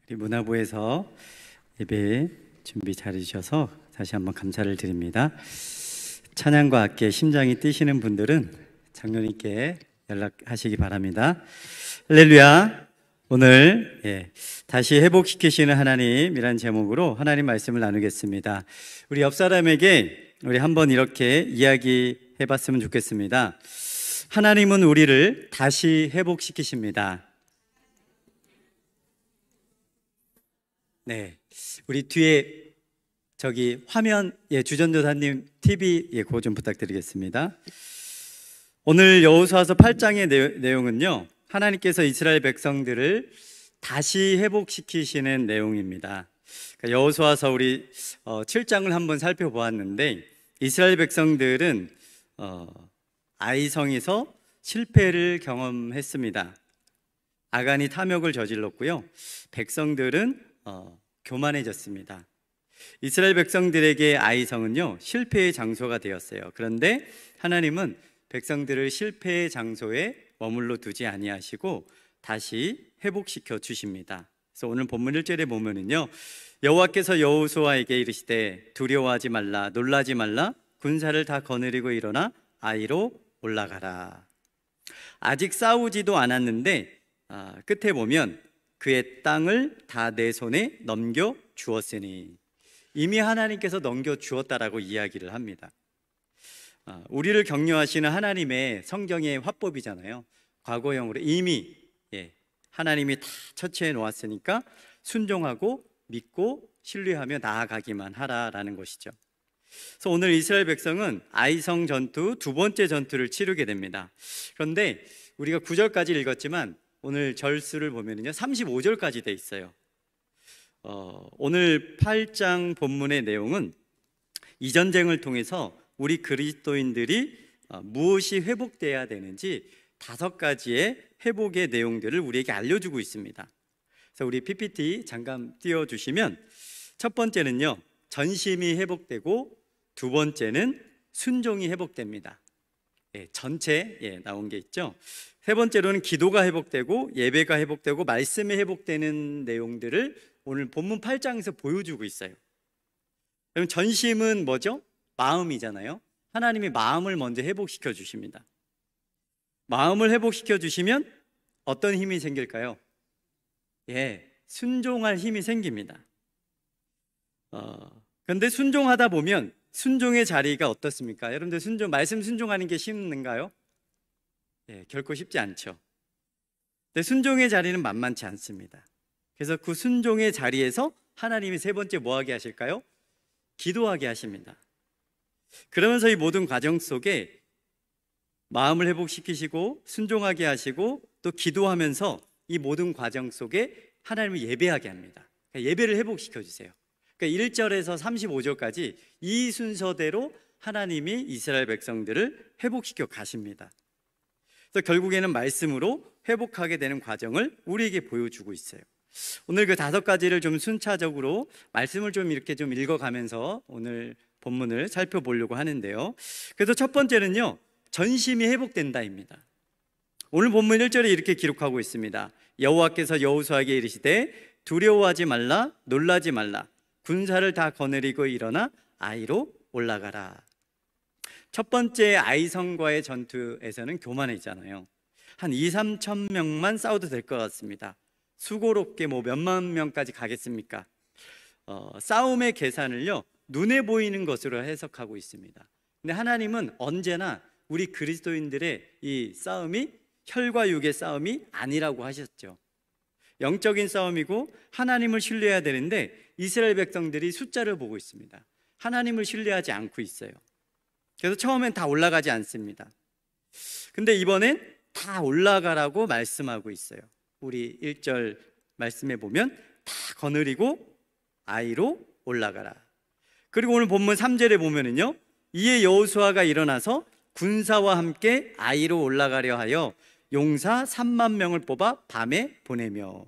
우리 문화부에서 예배 준비 잘해주셔서 다시 한번 감사를 드립니다. 찬양과 함께 심장이 뛰시는 분들은 장로님께 연락하시기 바랍니다. 할렐루야. 오늘 다시 회복시키시는 하나님이란 제목으로 하나님 말씀을 나누겠습니다. 우리 옆 사람에게 우리 한번 이렇게 이야기해 봤으면 좋겠습니다. 하나님은 우리를 다시 회복시키십니다. 네, 우리 뒤에 저기 화면 주전도사님 TV 그거 좀 부탁드리겠습니다. 오늘 여호수아서 8장의 내용은요, 하나님께서 이스라엘 백성들을 다시 회복시키시는 내용입니다. 그러니까 여호수아서 우리 7장을 한번 살펴보았는데, 이스라엘 백성들은 아이성에서 실패를 경험했습니다. 아간이 탐욕을 저질렀고요, 백성들은 교만해졌습니다. 이스라엘 백성들에게 아이성은요, 실패의 장소가 되었어요. 그런데 하나님은 백성들을 실패의 장소에 머물러 두지 아니하시고 다시 회복시켜 주십니다. 그래서 오늘 본문 1절에 보면은요, 여호와께서 여호수아에게 이르시되 두려워하지 말라, 놀라지 말라, 군사를 다 거느리고 일어나 아이로 올라가라. 아직 싸우지도 않았는데 끝에 보면 그의 땅을 다 내 손에 넘겨 주었으니, 이미 하나님께서 넘겨 주었다라고 이야기를 합니다. 우리를 격려하시는 하나님의 성경의 화법이잖아요. 과거형으로 이미 하나님이 다 처치해 놓았으니까 순종하고 믿고 신뢰하며 나아가기만 하라라는 것이죠. 그래서 오늘 이스라엘 백성은 아이성 전투 두 번째 전투를 치르게 됩니다. 그런데 우리가 9절까지 읽었지만 오늘 절수를 보면요, 35절까지 돼 있어요. 오늘 8장 본문의 내용은 이 전쟁을 통해서 우리 그리스도인들이 무엇이 회복돼야 되는지 5가지의 회복의 내용들을 우리에게 알려주고 있습니다. 그래서 우리 PPT 잠깐 띄워주시면, 첫 번째는요, 전심이 회복되고, 두 번째는 순종이 회복됩니다. 전체 나온 게 있죠. 세 번째로는 기도가 회복되고, 예배가 회복되고, 말씀이 회복되는 내용들을 오늘 본문 8장에서 보여주고 있어요. 그럼 전심은 뭐죠? 마음이잖아요. 하나님이 마음을 먼저 회복시켜 주십니다. 마음을 회복시켜 주시면 어떤 힘이 생길까요? 순종할 힘이 생깁니다. 그런데 순종하다 보면 순종의 자리가 어떻습니까? 여러분들 말씀 순종하는 게 쉽는가요? 결코 쉽지 않죠. 근데 순종의 자리는 만만치 않습니다. 그래서 그 순종의 자리에서 하나님이 세 번째 뭐 하게 하실까요? 기도하게 하십니다. 그러면서 이 모든 과정 속에 마음을 회복시키시고 순종하게 하시고 또 기도하면서 이 모든 과정 속에 하나님을 예배하게 합니다. 그러니까 예배를 회복시켜 주세요. 그러니까 1절에서 35절까지 이 순서대로 하나님이 이스라엘 백성들을 회복시켜 가십니다. 그래서 결국에는 말씀으로 회복하게 되는 과정을 우리에게 보여주고 있어요. 오늘 그 5가지를 좀 순차적으로 말씀을 좀 이렇게 좀 읽어가면서 오늘 본문을 살펴보려고 하는데요. 그래서 첫 번째는요, 전심이 회복된다입니다. 오늘 본문 1절에 이렇게 기록하고 있습니다. 여호와께서 여호수아에게 이르시되 두려워하지 말라, 놀라지 말라, 군사를 다 거느리고 일어나 아이로 올라가라. 첫 번째 아이성과의 전투에서는 교만했잖아요. 한 2-3천 명만 싸워도 될 것 같습니다. 수고롭게 몇만 명까지 가겠습니까? 싸움의 계산을요, 눈에 보이는 것으로 해석하고 있습니다. 근데 하나님은 언제나 우리 그리스도인들의 이 싸움이 혈과 육의 싸움이 아니라고 하셨죠. 영적인 싸움이고 하나님을 신뢰해야 되는데 이스라엘 백성들이 숫자를 보고 있습니다. 하나님을 신뢰하지 않고 있어요. 그래서 처음엔 다 올라가지 않습니다. 근데 이번엔 다 올라가라고 말씀하고 있어요. 우리 1절 말씀에 보면 다 거느리고 아이로 올라가라. 그리고 오늘 본문 3절에 보면은요, 이에 여호수아가 일어나서 군사와 함께 아이로 올라가려 하여 용사 3만 명을 뽑아 밤에 보내며.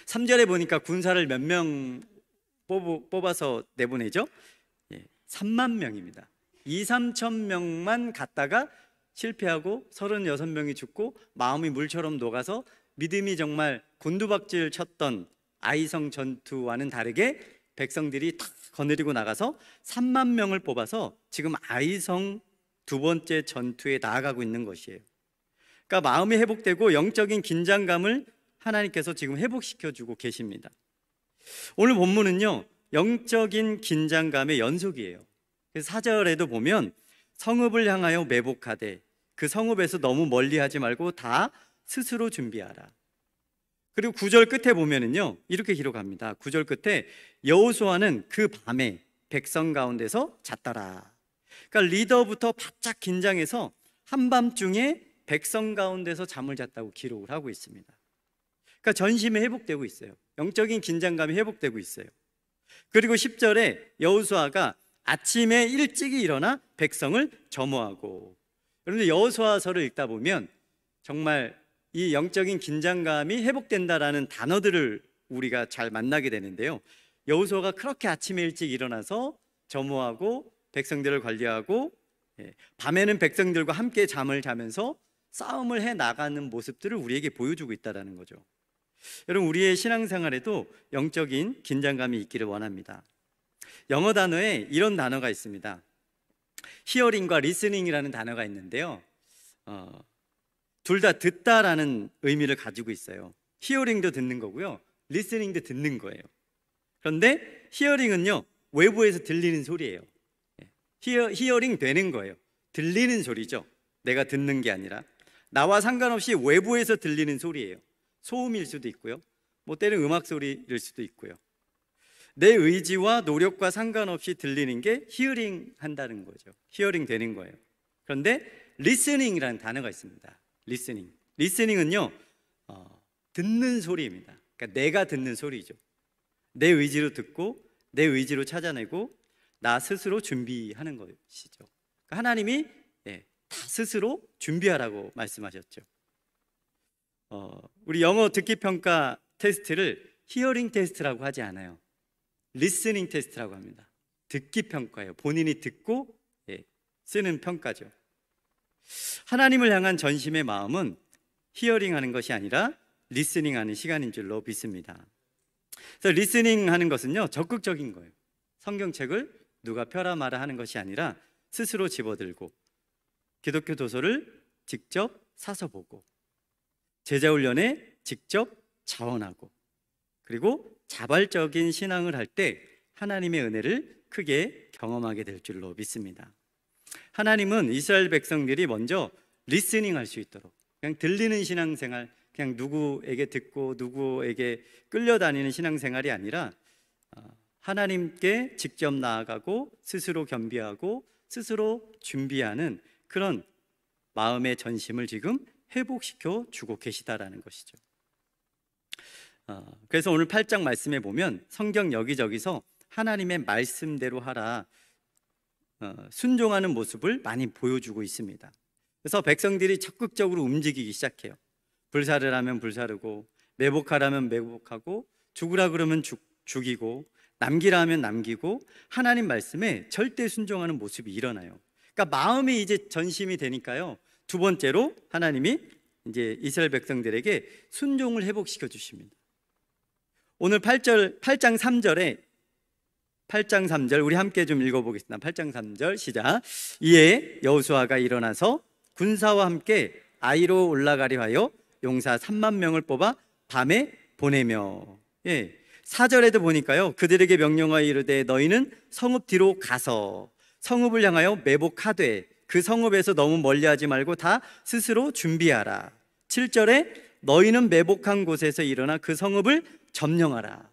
3절에 보니까 군사를 몇 명 뽑아서 내보내죠? 3만 명입니다. 2-3천 명만 갔다가 실패하고 36명이 죽고 마음이 물처럼 녹아서 믿음이 정말 곤두박질 쳤던 아이성 전투와는 다르게 백성들이 다 거느리고 나가서 3만 명을 뽑아서 지금 아이성 두 번째 전투에 나아가고 있는 것이에요. 그러니까 마음이 회복되고 영적인 긴장감을 하나님께서 지금 회복시켜주고 계십니다. 오늘 본문은요, 영적인 긴장감의 연속이에요. 그래서 4절에도 보면 성읍을 향하여 매복하되 그 성읍에서 너무 멀리하지 말고 다 스스로 준비하라. 그리고 9절 끝에 보면은요, 이렇게 기록합니다. 9절 끝에 여호수아는 그 밤에 백성 가운데서 잤더라. 그러니까 리더부터 바짝 긴장해서 한밤중에 백성 가운데서 잠을 잤다고 기록을 하고 있습니다. 그러니까 전심이 회복되고 있어요. 영적인 긴장감이 회복되고 있어요. 그리고 10절에 여호수아가 아침에 일찍이 일어나 백성을 점호하고, 그런데 여호수아서를 읽다 보면 정말 이 영적인 긴장감이 회복된다라는 단어들을 우리가 잘 만나게 되는데요, 여호수아가 그렇게 아침에 일찍 일어나서 점호하고 백성들을 관리하고, 밤에는 백성들과 함께 잠을 자면서 싸움을 해 나가는 모습들을 우리에게 보여주고 있다는 거죠. 여러분, 우리의 신앙생활에도 영적인 긴장감이 있기를 원합니다. 영어 단어에 이런 단어가 있습니다. 히어링과 리스닝이라는 단어가 있는데요, 둘 다 듣다라는 의미를 가지고 있어요. 히어링도 듣는 거고요, 리스닝도 듣는 거예요. 그런데 히어링은요, 외부에서 들리는 소리예요. 히어링 되는 거예요. 들리는 소리죠. 내가 듣는 게 아니라 나와 상관없이 외부에서 들리는 소리예요. 소음일 수도 있고요, 뭐 때는 음악 소리일 수도 있고요. 내 의지와 노력과 상관없이 들리는 게 히어링 한다는 거죠. 히어링 되는 거예요. 그런데 리스닝이라는 단어가 있습니다. 리스닝은요, 듣는 소리입니다. 그러니까 내가 듣는 소리죠. 내 의지로 듣고 내 의지로 찾아내고 나 스스로 준비하는 것이죠. 그러니까 하나님이 다 스스로 준비하라고 말씀하셨죠. 우리 영어 듣기 평가 테스트를 히어링 테스트라고 하지 않아요. 리스닝 테스트라고 합니다. 듣기 평가예요. 본인이 듣고 쓰는 평가죠. 하나님을 향한 전심의 마음은 히어링하는 것이 아니라 리스닝하는 시간인 줄로 믿습니다. 그래서 리스닝하는 것은요, 적극적인 거예요. 성경책을 누가 펴라 마라 하는 것이 아니라 스스로 집어들고 기독교 도서를 직접 사서 보고 제자훈련에 직접 자원하고, 그리고 자발적인 신앙을 할 때 하나님의 은혜를 크게 경험하게 될 줄로 믿습니다. 하나님은 이스라엘 백성들이 먼저 리스닝 할 수 있도록, 그냥 들리는 신앙생활, 그냥 누구에게 듣고 누구에게 끌려다니는 신앙생활이 아니라 하나님께 직접 나아가고 스스로 겸비하고 스스로 준비하는 그런 마음의 전심을 지금 회복시켜 주고 계시다라는 것이죠. 그래서 오늘 8장 말씀에 보면 성경 여기저기서 하나님의 말씀대로 하라, 순종하는 모습을 많이 보여주고 있습니다. 그래서 백성들이 적극적으로 움직이기 시작해요. 불사를 하면 불사르고, 매복하라면 매복하고, 죽으라 그러면 죽이고, 남기라 하면 남기고, 하나님 말씀에 절대 순종하는 모습이 일어나요. 그러니까 마음이 이제 전심이 되니까요, 두 번째로 하나님이 이제 이스라엘 백성들에게 순종을 회복시켜 주십니다. 오늘 8장 3절 우리 함께 좀 읽어보겠습니다. 8장 3절 시작. 이에 여호수아가 일어나서 군사와 함께 아이로 올라가려 하여 용사 3만 명을 뽑아 밤에 보내며, 4절에도 보니까요, 그들에게 명령하여 이르되 너희는 성읍 뒤로 가서 성읍을 향하여 매복하되 그 성읍에서 너무 멀리하지 말고 다 스스로 준비하라. 7절에 너희는 매복한 곳에서 일어나 그 성읍을 점령하라.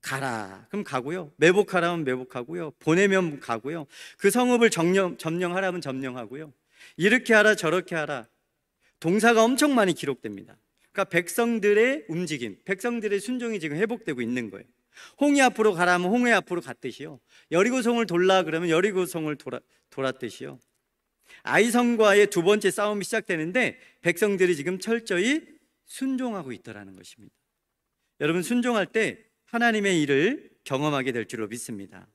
가라 그럼 가고요, 매복하라면 매복하고요, 보내면 가고요, 그 성읍을 점령하라면 점령하고요, 이렇게 하라 저렇게 하라. 동사가 엄청 많이 기록됩니다. 그러니까 백성들의 움직임, 백성들의 순종이 지금 회복되고 있는 거예요. 홍해 앞으로 가라면 홍해 앞으로 갔듯이요, 여리고성을 돌라 그러면 여리고성을 돌았듯이요. 아이성과의 두 번째 싸움이 시작되는데 백성들이 지금 철저히 순종하고 있더라는 것입니다. 여러분, 순종할 때 하나님의 일을 경험하게 될 줄로 믿습니다.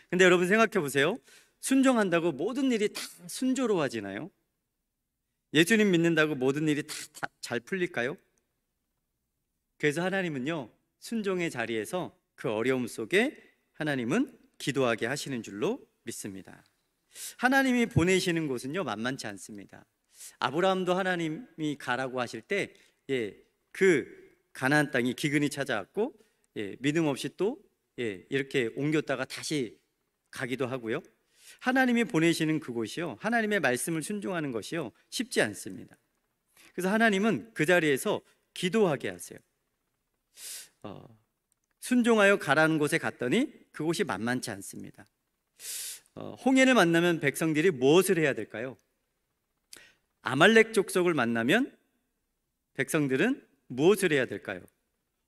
근데 여러분 생각해 보세요. 순종한다고 모든 일이 다 순조로워지나요? 예수님 믿는다고 모든 일이 다 잘 풀릴까요? 그래서 하나님은요, 순종의 자리에서 그 어려움 속에 하나님은 기도하게 하시는 줄로 믿습니다. 하나님이 보내시는 곳은요 만만치 않습니다. 아브라함도 하나님이 가라고 하실 때 그 가나안 땅이 기근이 찾아왔고 믿음 없이 또 이렇게 옮겼다가 다시 가기도 하고요. 하나님이 보내시는 그곳이요 하나님의 말씀을 순종하는 것이요 쉽지 않습니다. 그래서 하나님은 그 자리에서 기도하게 하세요. 순종하여 가라는 곳에 갔더니 그곳이 만만치 않습니다. 홍해를 만나면 백성들이 무엇을 해야 될까요? 아말렉 족속을 만나면 백성들은 무엇을 해야 될까요?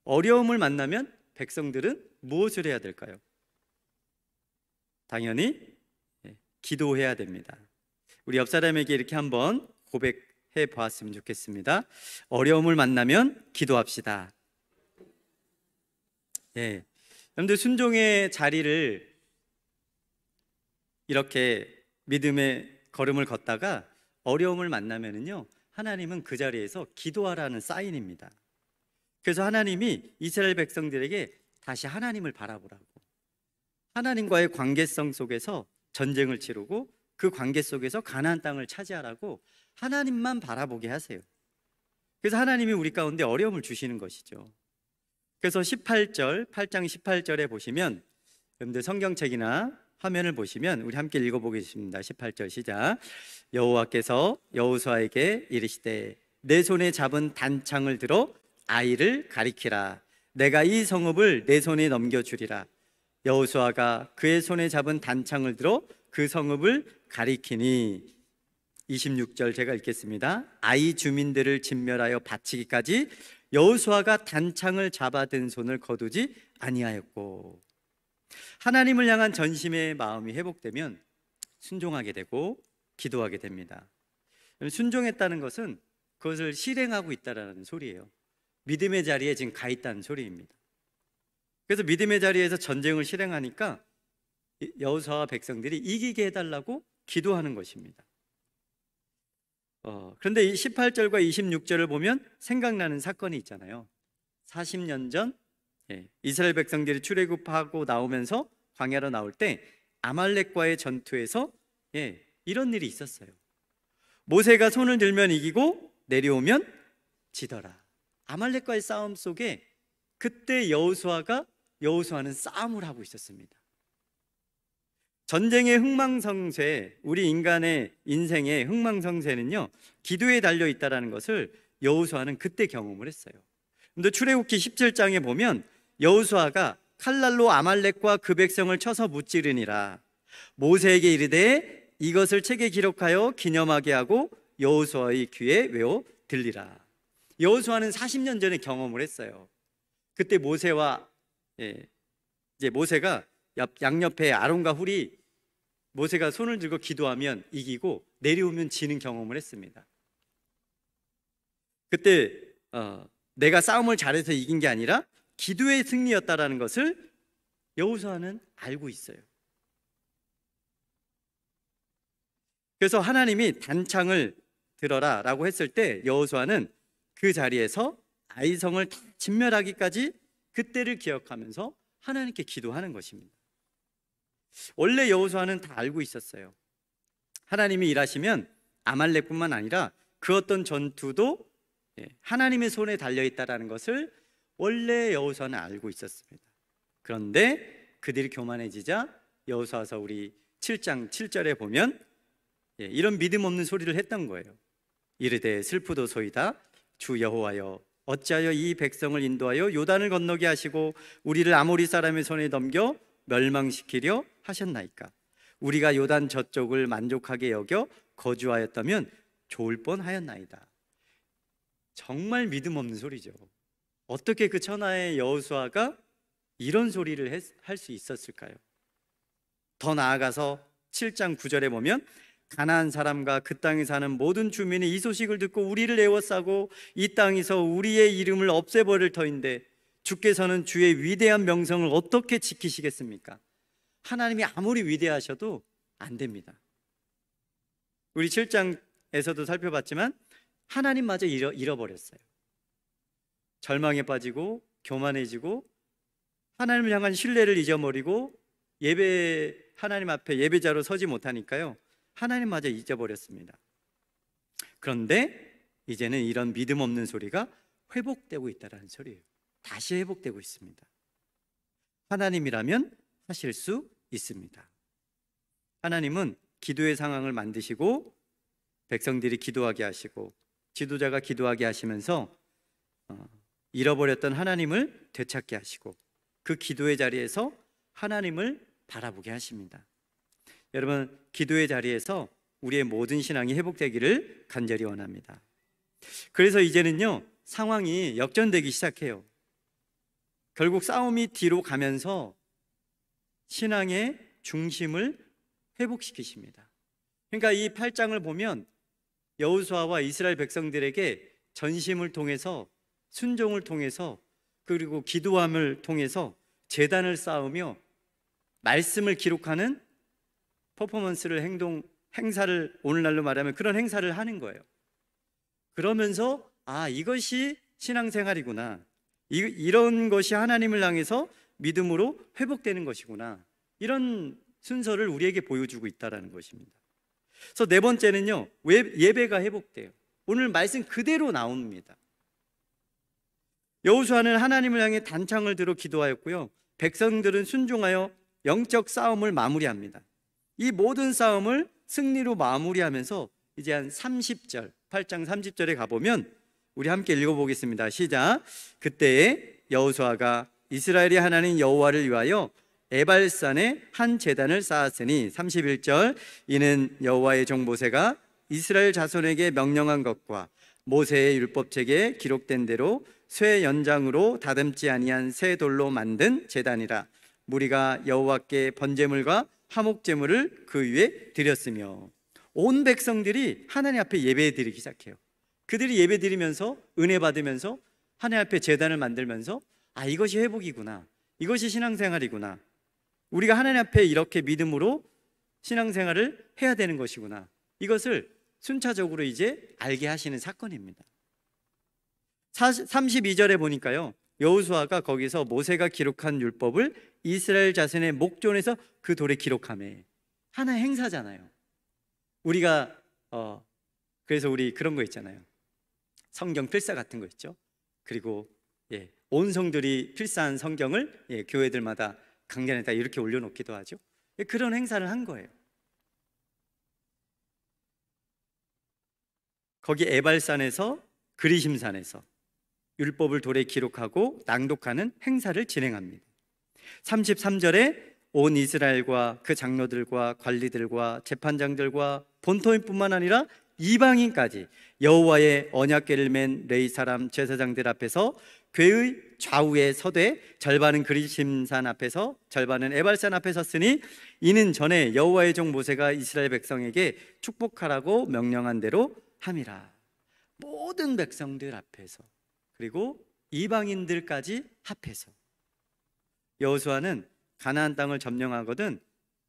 어려움을 만나면 백성들은 무엇을 해야 될까요? 당연히 기도해야 됩니다. 우리 옆 사람에게 이렇게 한번 고백해 보았으면 좋겠습니다. 어려움을 만나면 기도합시다. 여러분들 순종의 자리를 이렇게 믿음의 걸음을 걷다가 어려움을 만나면은요 하나님은 그 자리에서 기도하라는 사인입니다. 그래서 하나님이 이스라엘 백성들에게 다시 하나님을 바라보라고, 하나님과의 관계성 속에서 전쟁을 치르고 그 관계 속에서 가나안 땅을 차지하라고 하나님만 바라보게 하세요. 그래서 하나님이 우리 가운데 어려움을 주시는 것이죠. 그래서 8장 18절에 보시면, 여러분들 성경책이나 화면을 보시면 우리 함께 읽어보겠습니다. 18절 시작. 여호와께서 여호수아에게 이르시되 내 손에 잡은 단창을 들어 아이를 가리키라. 내가 이 성읍을 내 손에 넘겨주리라. 여호수아가 그의 손에 잡은 단창을 들어 그 성읍을 가리키니, 26절 제가 읽겠습니다. 아이 주민들을 진멸하여 바치기까지 여호수아가 단창을 잡아든 손을 거두지 아니하였고. 하나님을 향한 전심의 마음이 회복되면 순종하게 되고 기도하게 됩니다. 순종했다는 것은 그것을 실행하고 있다는 소리예요. 믿음의 자리에 지금 가 있다는 소리입니다. 그래서 믿음의 자리에서 전쟁을 실행하니까 여호수아와 백성들이 이기게 해달라고 기도하는 것입니다. 그런데 이 18절과 26절을 보면 생각나는 사건이 있잖아요. 40년 전 이스라엘 백성들이 출애굽하고 나오면서 광야로 나올 때 아말렉과의 전투에서 이런 일이 있었어요. 모세가 손을 들면 이기고 내려오면 지더라. 아말렉과의 싸움 속에 그때 여호수아는 싸움을 하고 있었습니다. 전쟁의 흥망성쇠, 우리 인간의 인생의 흥망성쇠는요 기도에 달려 있다는 것을 여호수아는 그때 경험을 했어요. 근데 출애굽기 17장에 보면 여호수아가 칼날로 아말렉과 그 백성을 쳐서 무찌르니라. 모세에게 이르되 이것을 책에 기록하여 기념하게 하고 여호수아의 귀에 외워 들리라. 여호수아는 40년 전에 경험을 했어요. 그때 모세가 양옆에 아론과 훌이 모세가 손을 들고 기도하면 이기고 내려오면 지는 경험을 했습니다. 그때 내가 싸움을 잘해서 이긴 게 아니라 기도의 승리였다라는 것을 여호수아는 알고 있어요. 그래서 하나님이 단창을 들어라 라고 했을 때 여호수아는 그 자리에서 아이성을 다 진멸하기까지 그때를 기억하면서 하나님께 기도하는 것입니다. 원래 여호수아는 다 알고 있었어요. 하나님이 일하시면 아말렉뿐만 아니라 그 어떤 전투도 하나님의 손에 달려있다는 것을 원래 여호수아는 알고 있었습니다. 그런데 그들이 교만해지자 여호수아서 우리 7장 7절에 보면 이런 믿음 없는 소리를 했던 거예요. 이르되 슬프도소이다. 주 여호와여 어찌하여 이 백성을 인도하여 요단을 건너게 하시고 우리를 아모리 사람의 손에 넘겨 멸망시키려 하셨나이까. 우리가 요단 저쪽을 만족하게 여겨 거주하였다면 좋을 뻔하였나이다. 정말 믿음 없는 소리죠. 어떻게 그 천하의 여호수아가 이런 소리를 할 수 있었을까요? 더 나아가서 7장 9절에 보면 가나안 사람과 그 땅에 사는 모든 주민이 이 소식을 듣고 우리를 애워싸고 이 땅에서 우리의 이름을 없애버릴 터인데 주께서는 주의 위대한 명성을 어떻게 지키시겠습니까? 하나님이 아무리 위대하셔도 안 됩니다. 우리 7장에서도 살펴봤지만 하나님마저 잃어버렸어요. 절망에 빠지고 교만해지고 하나님을 향한 신뢰를 잊어버리고 하나님 앞에 예배자로 서지 못하니까요, 하나님마저 잊어버렸습니다. 그런데 이제는 이런 믿음 없는 소리가 회복되고 있다는 소리예요. 다시 회복되고 있습니다. 하나님이라면 하실 수 있습니다. 하나님은 기도의 상황을 만드시고 백성들이 기도하게 하시고 지도자가 기도하게 하시면서 잃어버렸던 하나님을 되찾게 하시고 그 기도의 자리에서 하나님을 바라보게 하십니다. 여러분, 기도의 자리에서 우리의 모든 신앙이 회복되기를 간절히 원합니다. 그래서 이제는요, 상황이 역전되기 시작해요. 결국 싸움이 뒤로 가면서 신앙의 중심을 회복시키십니다. 그러니까 이 8장을 보면 여호수아와 이스라엘 백성들에게 전심을 통해서, 순종을 통해서, 그리고 기도함을 통해서 제단을 쌓으며 말씀을 기록하는 퍼포먼스를, 행사를, 오늘날로 말하면 그런 행사를 하는 거예요. 그러면서 이것이 신앙생활이구나, 이런 것이 하나님을 향해서 믿음으로 회복되는 것이구나, 이런 순서를 우리에게 보여주고 있다는 것입니다. 그래서 네 번째는요, 예배가 회복돼요. 오늘 말씀 그대로 나옵니다. 여호수아는 하나님을 향해 단창을 들어 기도하였고요, 백성들은 순종하여 영적 싸움을 마무리합니다. 이 모든 싸움을 승리로 마무리하면서 이제 한 30절, 8장 30절에 가보면 우리 함께 읽어보겠습니다. 시작. 그때에 여호수아가 이스라엘의 하나님 여호와를 위하여 에발산에 한 제단을 쌓았으니, 31절, 이는 여호와의 종 모세가 이스라엘 자손에게 명령한 것과 모세의 율법책에 기록된 대로 쇠 연장으로 다듬지 아니한 새 돌로 만든 제단이라. 무리가 여호와께 번제물과 화목제물을 그 위에 드렸으며. 온 백성들이 하나님 앞에 예배 드리기 시작해요. 그들이 예배 드리면서 은혜 받으면서 하나님 앞에 제단을 만들면서 이것이 회복이구나, 이것이 신앙생활이구나, 우리가 하나님 앞에 이렇게 믿음으로 신앙생활을 해야 되는 것이구나, 이것을 순차적으로 이제 알게 하시는 사건입니다. 32절에 보니까요, 여호수아가 거기서 모세가 기록한 율법을 이스라엘 자손의 목전에서 그 돌에 기록하매. 하나의 행사잖아요. 우리가 그래서 우리 그런 거 있잖아요, 성경 필사 같은 거 있죠. 그리고 온 성들이 필사한 성경을 교회들마다 강단에다 이렇게 올려놓기도 하죠. 그런 행사를 한 거예요. 거기 에발산에서, 그리심산에서 율법을 돌에 기록하고 낭독하는 행사를 진행합니다. 33절에 온 이스라엘과 그 장로들과 관리들과 재판장들과 본토인뿐만 아니라 이방인까지 여호와의 언약궤를 맨 레위 사람 제사장들 앞에서 궤의 좌우에 서되 절반은 그리심산 앞에서 절반은 에발산 앞에 섰으니, 이는 전에 여호와의 종 모세가 이스라엘 백성에게 축복하라고 명령한 대로 함이라. 모든 백성들 앞에서, 그리고 이방인들까지 합해서 여호수아는 가나안 땅을 점령하거든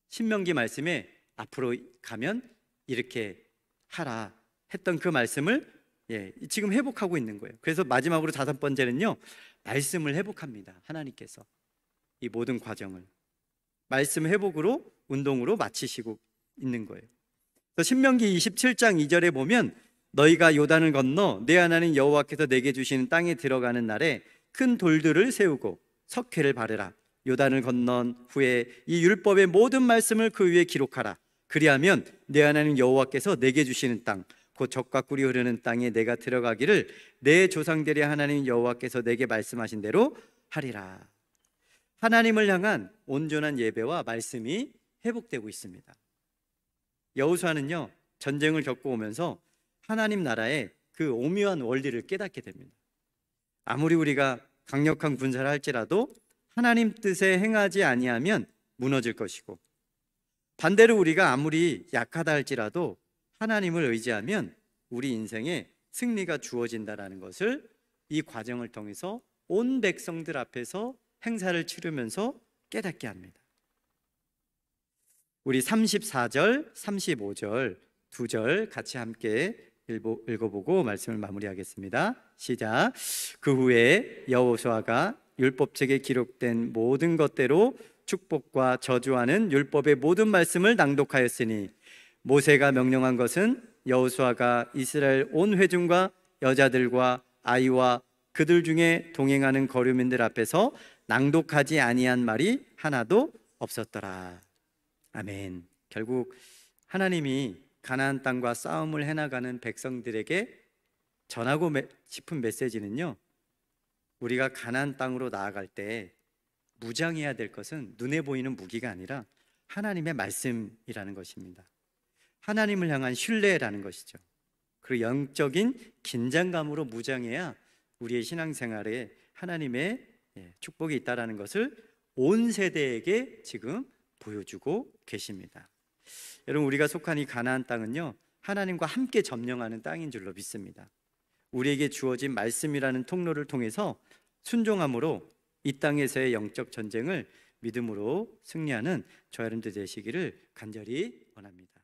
신명기 말씀에 앞으로 가면 이렇게 하라 했던 그 말씀을 지금 회복하고 있는 거예요. 그래서 마지막으로 5번째는요, 말씀을 회복합니다. 하나님께서 이 모든 과정을 말씀 회복으로, 운동으로 마치시고 있는 거예요. 그래서 신명기 27장 2절에 보면 너희가 요단을 건너 내 하나님 여호와께서 내게 주시는 땅에 들어가는 날에 큰 돌들을 세우고 석회를 바르라. 요단을 건넌 후에 이 율법의 모든 말씀을 그 위에 기록하라. 그리하면 내 하나님 여호와께서 내게 주시는 땅, 곧 젖과 꿀이 흐르는 땅에 내가 들어가기를 내 조상들의 하나님 여호와께서 내게 말씀하신 대로 하리라. 하나님을 향한 온전한 예배와 말씀이 회복되고 있습니다. 여호수아는요, 전쟁을 겪고 오면서 하나님 나라의 그 오묘한 원리를 깨닫게 됩니다. 아무리 우리가 강력한 군사를 할지라도 하나님 뜻에 행하지 아니하면 무너질 것이고, 반대로 우리가 아무리 약하다 할지라도 하나님을 의지하면 우리 인생에 승리가 주어진다라는 것을 이 과정을 통해서 온 백성들 앞에서 행사를 치르면서 깨닫게 합니다. 우리 34절, 35절 2절 같이 함께 읽어보고 말씀을 마무리하겠습니다. 시작. 그 후에 여호수아가 율법책에 기록된 모든 것대로 축복과 저주하는 율법의 모든 말씀을 낭독하였으니 모세가 명령한 것은 여호수아가 이스라엘 온 회중과 여자들과 아이와 그들 중에 동행하는 거류민들 앞에서 낭독하지 아니한 말이 하나도 없었더라. 아멘. 결국 하나님이 가나안 땅과 싸움을 해나가는 백성들에게 전하고 싶은 메시지는요, 우리가 가나안 땅으로 나아갈 때 무장해야 될 것은 눈에 보이는 무기가 아니라 하나님의 말씀이라는 것입니다. 하나님을 향한 신뢰라는 것이죠. 그리고 영적인 긴장감으로 무장해야 우리의 신앙생활에 하나님의 축복이 있다는 것을 온 세대에게 지금 보여주고 계십니다. 여러분, 우리가 속한 이 가나안 땅은요, 하나님과 함께 점령하는 땅인 줄로 믿습니다. 우리에게 주어진 말씀이라는 통로를 통해서 순종함으로 이 땅에서의 영적 전쟁을 믿음으로 승리하는 저와 여러분들 되시기를 간절히 원합니다.